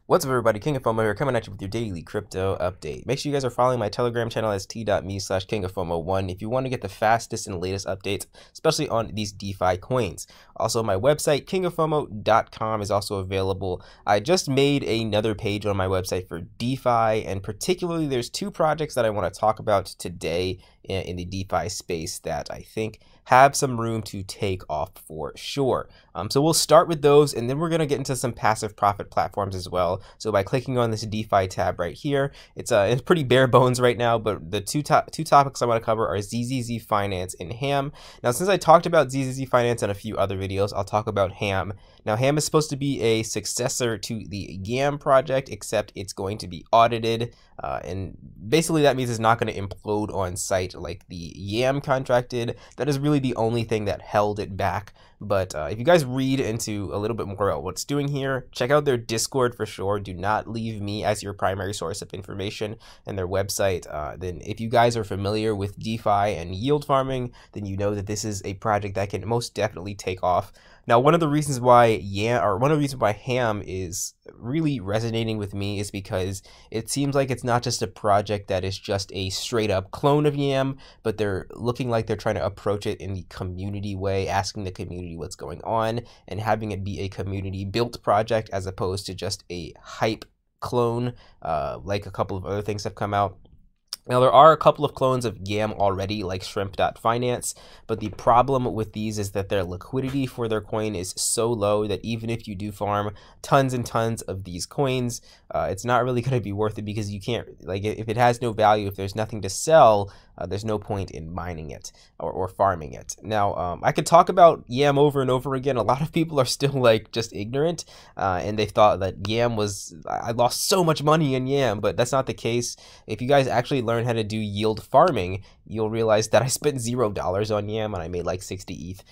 What's up, everybody? King of FOMO here, coming at you with your daily crypto update. Make sure you guys are following my Telegram channel as t.me/kingoffomo1 if you want to get the fastest and latest updates, especially on these DeFi coins. Also, my website, kingoffomo.com, is also available. I just made another page on my website for DeFi, and particularly there's two projects that I want to talk about today in the DeFi space that I think have some room to take off for sure. So we'll start with those, and then we're going to get into some passive profit platforms as well. So by clicking on this DeFi tab right here, it's pretty bare bones right now, but the two topics I want to cover are ZZZ Finance and Ham. Now, since I talked about ZZZ Finance in a few other videos, I'll talk about Ham. Now, Ham is supposed to be a successor to the YAM project, except it's going to be audited, and basically that means it's not going to implode on site like the YAM contract did. That is really the only thing that held it back. But if you guys read into a little bit more about what's doing here, check out their Discord for sure. Do not leave me as your primary source of information and their website. Then if you guys are familiar with DeFi and yield farming, then you know that this is a project that can most definitely take off. Now, one of the reasons why Ham is really resonating with me is because it seems like it's not just a project that is just a straight up clone of YAM, but they're looking like they're trying to approach it in the community way, asking the community what's going on and having it be a community built project as opposed to just a hype clone, like a couple of other things have come out. Now, there are a couple of clones of YAM already, like shrimp.finance, but the problem with these is that their liquidity for their coin is so low that even if you do farm tons and tons of these coins, it's not really going to be worth it because you can't, like, if it has no value, if there's nothing to sell, there's no point in mining it or farming it. Now, I could talk about YAM over and over again. A lot of people are still like just ignorant, and they thought that YAM was, I lost so much money in YAM, but that's not the case. If you guys actually learn how to do yield farming, you'll realize that I spent $0 on YAM and I made like 60 ETH.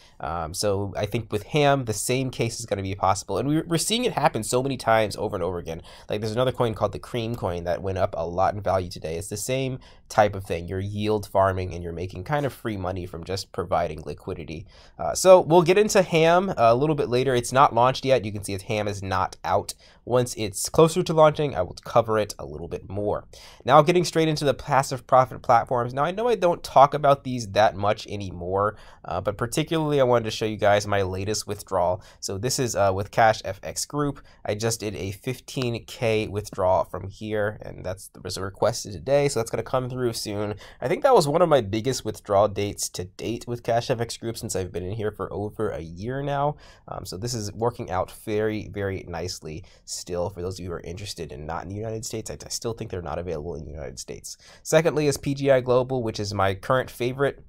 So I think with Ham, the same case is going to be possible. And we're seeing it happen so many times over and over again. Like there's another coin called the Cream coin that went up a lot in value today. It's the same type of thing. You're yield farming and you're making kind of free money from just providing liquidity. So we'll get into Ham a little bit later. It's not launched yet. You can see its Ham is not out. Once it's closer to launching, I will cover it a little bit more. Now, getting straight into the passive profit platforms. Now, I know I don't talk about these that much anymore, but particularly I wanted to show you guys my latest withdrawal. So this is with Cash FX Group. I just did a 15K withdrawal from here, and there was a requested today, so that's going to come through soon. I think that was one of my biggest withdrawal dates to date with Cash FX Group since I've been in here for over a year now. So this is working out very, very nicely. Still, for those of you who are interested and not in the United States, I still think they're not available in the United States. Secondly is Pgi Global, which is my current favorite.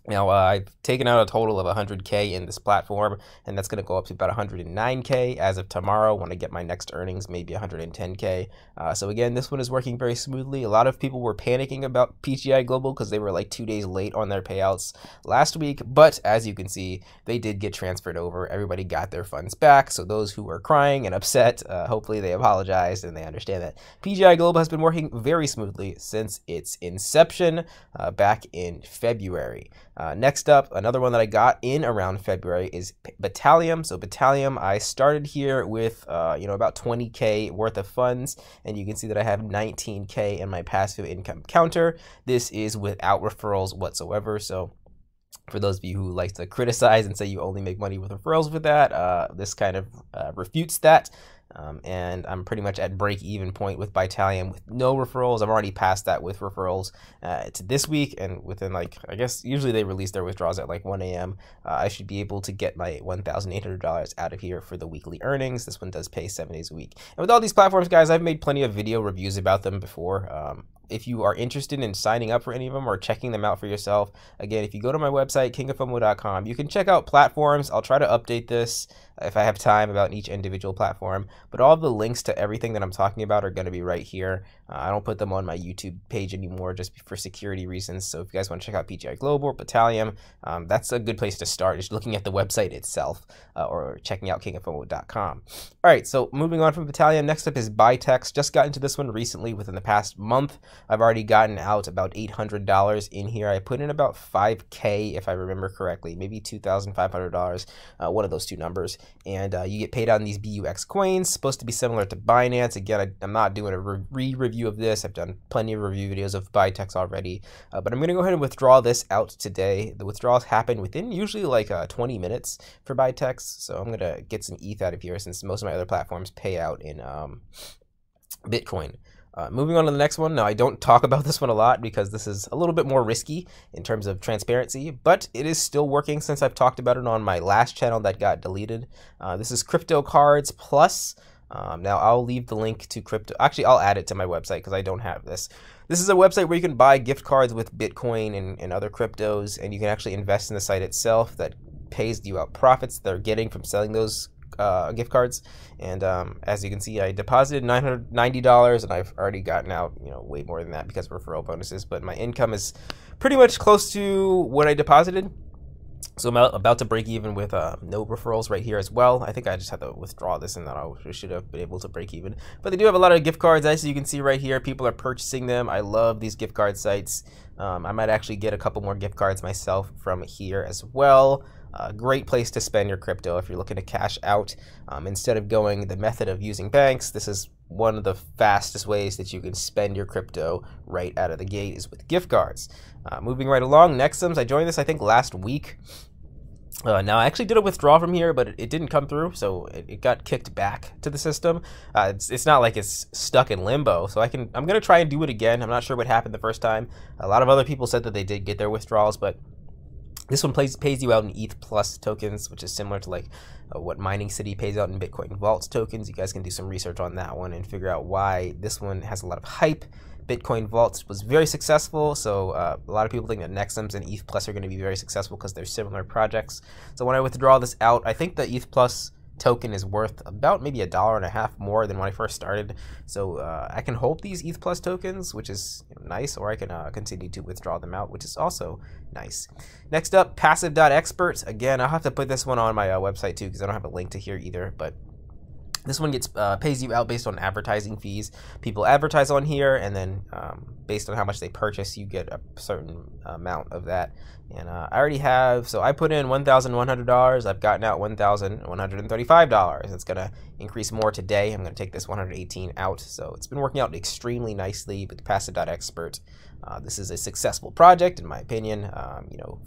Now, I've taken out a total of 100K in this platform, and that's going to go up to about 109K as of tomorrow when I get my next earnings, maybe 110K. So again, this one is working very smoothly. A lot of people were panicking about Pgi Global because they were like 2 days late on their payouts last week, but as you can see, they did get transferred over. Everybody got their funds back, so those who were crying and upset, hopefully they apologized and they understand that Pgi Global has been working very smoothly since its inception back in February. Next up, another one that I got in around February is Battalion. So Battalion, I started here with about 20K worth of funds, and you can see that I have 19K in my passive income counter. This is without referrals whatsoever. So for those of you who like to criticize and say you only make money with referrals with that, this kind of refutes that. And I'm pretty much at break-even point with Battalion with no referrals. I'm already past that with referrals to this week, and within like, I guess usually they release their withdrawals at like 1 a.m. I should be able to get my $1,800 out of here for the weekly earnings. This one does pay 7 days a week. And with all these platforms, guys, I've made plenty of video reviews about them before. If you are interested in signing up for any of them or checking them out for yourself, again, if you go to my website, kingoffomo.com, you can check out platforms. I'll try to update this if I have time about each individual platform, but all of the links to everything that I'm talking about are going to be right here. I don't put them on my YouTube page anymore just for security reasons. So if you guys want to check out Pgi Global or Battalion, that's a good place to start, just looking at the website itself or checking out kingoffomo.com. All right, so moving on from Battalion, next up is Bytex. Just got into this one recently within the past month. I've already gotten out about $800 in here. I put in about $5K, if I remember correctly, maybe $2,500, one of those two numbers. And you get paid on these BUX coins, supposed to be similar to Binance. Again, I'm not doing a re-review of this. I've done plenty of review videos of Bitex already, but I'm going to go ahead and withdraw this out today. The withdrawals happen within usually like 20 minutes for Bitex, so I'm going to get some ETH out of here since most of my other platforms pay out in Bitcoin. Moving on to the next one. Now, I don't talk about this one a lot because this is a little bit more risky in terms of transparency, but it is still working since I've talked about it on my last channel that got deleted. This is Crypto Cards Plus. Now, I'll leave the link to crypto. Actually, I'll add it to my website because I don't have this. This is a website where you can buy gift cards with Bitcoin and other cryptos, and you can actually invest in the site itself that pays you out profits they're getting from selling those gift cards. And as you can see, I deposited $990 and I've already gotten out, way more than that because of referral bonuses, but my income is pretty much close to what I deposited. So I'm about to break even with no referrals right here as well. I think I just have to withdraw this and then I should have been able to break even. But they do have a lot of gift cards, as you can see right here. People are purchasing them. I love these gift card sites. I might actually get a couple more gift cards myself from here as well. Great place to spend your crypto if you're looking to cash out. Instead of going the method of using banks, this is one of the fastest ways that you can spend your crypto right out of the gate is with gift cards. Moving right along, Nexums. I joined this, I think, last week. Now, I actually did a withdrawal from here, but it didn't come through, so it got kicked back to the system. It's not like it's stuck in limbo, so I'm going to try and do it again. I'm not sure what happened the first time. A lot of other people said that they did get their withdrawals, but this one pays you out in ETH Plus tokens, which is similar to like what Mining City pays out in Bitcoin Vaults tokens. You guys can do some research on that one and figure out why this one has a lot of hype. Bitcoin Vaults was very successful, so a lot of people think that Nexums and ETH Plus are going to be very successful because they're similar projects. So when I withdraw this out, I think the ETH Plus token is worth about maybe $1.50 more than when I first started. So I can hold these ETH Plus tokens, which is nice, or I can continue to withdraw them out, which is also nice. Next up, Passive.expert. Again, I'll have to put this one on my website too because I don't have a link to here either, but this one pays you out based on advertising fees. People advertise on here, and then based on how much they purchase, you get a certain amount of that. And I already have, so I put in $1,100. I've gotten out $1,135. It's going to increase more today. I'm going to take this 118 out. So it's been working out extremely nicely with Passive.expert. This is a successful project, in my opinion,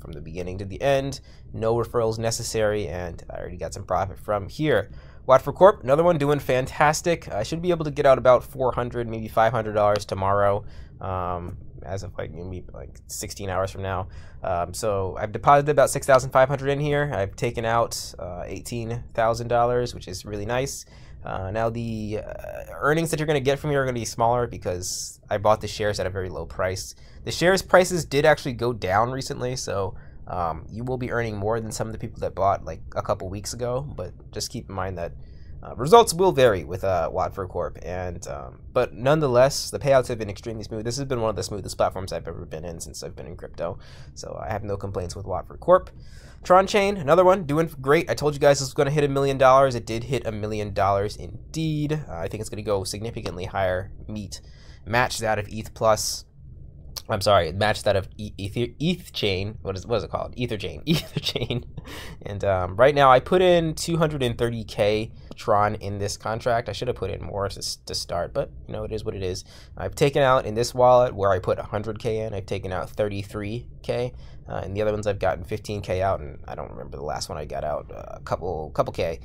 from the beginning to the end. No referrals necessary, and I already got some profit from here. Watford Corp, another one doing fantastic. I should be able to get out about $400, maybe $500 tomorrow, as of maybe 16 hours from now. So I've deposited about $6,500 in here. I've taken out $18,000, which is really nice. Now the earnings that you're going to get from here are going to be smaller because I bought the shares at a very low price. The shares prices did actually go down recently, so you will be earning more than some of the people that bought like a couple weeks ago, but just keep in mind that results will vary with Watford Corp, and but nonetheless, the payouts have been extremely smooth. This has been one of the smoothest platforms I've ever been in since I've been in crypto, so I have no complaints with Watford Corp. Tron Chain, another one, doing great. I told you guys this was going to hit $1 million. It did hit $1 million indeed. I think it's going to go significantly higher, match that of ETH Plus. I'm sorry, match that of ETH chain. What is it called? Ether chain. And right now I put in 230K Tron in this contract. I should have put in more to start, but it is what it is. I've taken out in this wallet where I put 100K in, I've taken out 33K. And the other ones I've gotten 15K out, and I don't remember the last one I got out, a couple K.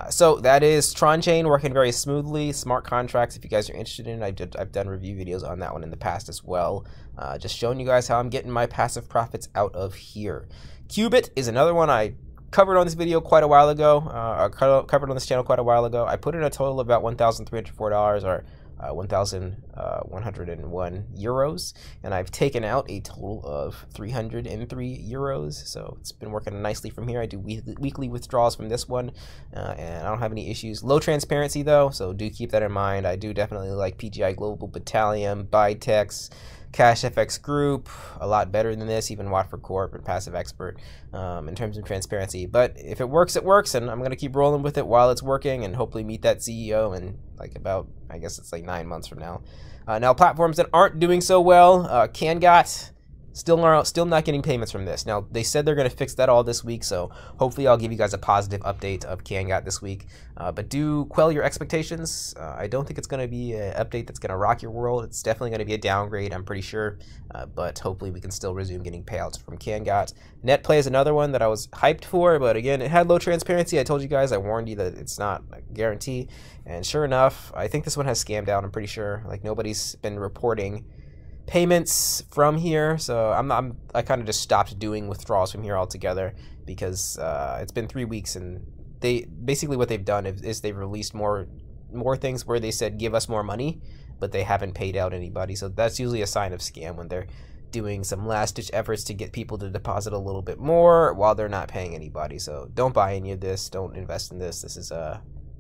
So that is Tron Chain working very smoothly. Smart contracts, if you guys are interested in it, I've done review videos on that one in the past as well. Just showing you guys how I'm getting my passive profits out of here. Qubit is another one I covered on this video quite a while ago, covered on this channel quite a while ago. I put in a total of about $1,304 or 1,101 euros, and I've taken out a total of 303 euros. So it's been working nicely from here. I do weekly withdrawals from this one, and I don't have any issues. Low transparency though, so do keep that in mind. I do definitely like Pgi Global, Battalion, Bitex, Cash FX Group, a lot better than this, even Watford Corp and Passive Expert in terms of transparency. But if it works, it works, and I'm going to keep rolling with it while it's working and hopefully meet that CEO in like about, I guess it's like 9 months from now. Now, platforms that aren't doing so well, CanGot, still not getting payments from this. Now, they said they're going to fix that all this week, so hopefully I'll give you guys a positive update of CanGot this week. But do quell your expectations. I don't think it's going to be an update that's going to rock your world. It's definitely going to be a downgrade, I'm pretty sure. But hopefully we can still resume getting payouts from CanGot. Netplay is another one that I was hyped for, but again, it had low transparency. I told you guys, I warned you that it's not a guarantee. And sure enough, I think this one has scammed out, I'm pretty sure. Like, nobody's been reporting payments from here, so I kind of just stopped doing withdrawals from here altogether because it's been 3 weeks, and they basically what they've done is they've released more things where they said give us more money, but they haven't paid out anybody. So that's usually a sign of scam, when they're doing some last-ditch efforts to get people to deposit a little bit more while they're not paying anybody. So don't buy any of this, don't invest in this. This is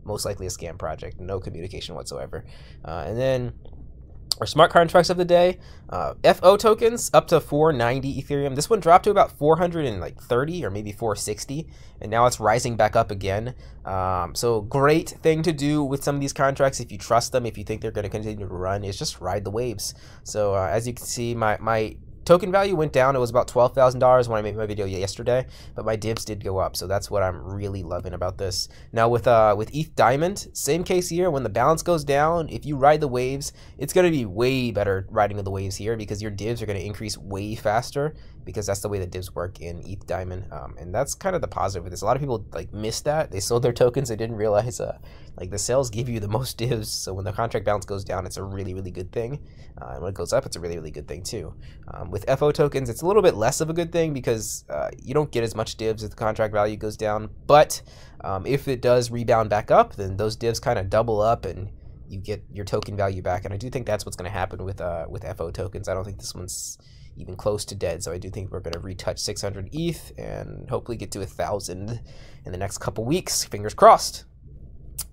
most likely a scam project, no communication whatsoever. And then our smart contracts of the day, FO tokens up to 490 Ethereum. This one dropped to about 430 or maybe 460, and now it's rising back up again. So great thing to do with some of these contracts if you trust them, if you think they're going to continue to run, is just ride the waves. So as you can see, my token value went down. It was about $12,000 when I made my video yesterday, but my divs did go up, so that's what I'm really loving about this. Now with ETH Diamond, same case here. When the balance goes down, if you ride the waves, it's going to be way better riding the waves here, because your divs are going to increase way faster, because that's the way the divs work in ETH Diamond. And that's kind of the positive with this. A lot of people like missed that. They sold their tokens. They didn't realize like the sales give you the most divs. So when the contract balance goes down, it's a really, really good thing. And when it goes up, it's a really, really good thing too. With FO tokens, it's a little bit less of a good thing because you don't get as much divs if the contract value goes down. But if it does rebound back up, then those divs kind of double up and you get your token value back. And I do think that's what's going to happen with FO tokens. I don't think this one's even close to dead, so I do think we're going to retouch 600 ETH and hopefully get to 1,000 in the next couple weeks. Fingers crossed.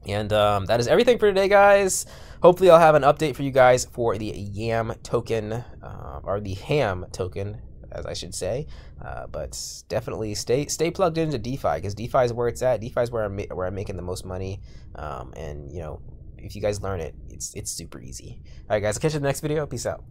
And that is everything for today, guys. Hopefully I'll have an update for you guys for the YAM token, or the HAM token, as I should say. But definitely stay plugged into DeFi, because DeFi is where it's at. DeFi is where I'm making the most money. And you know, if you guys learn it, it's super easy. All right, guys, I'll catch you in the next video. Peace out.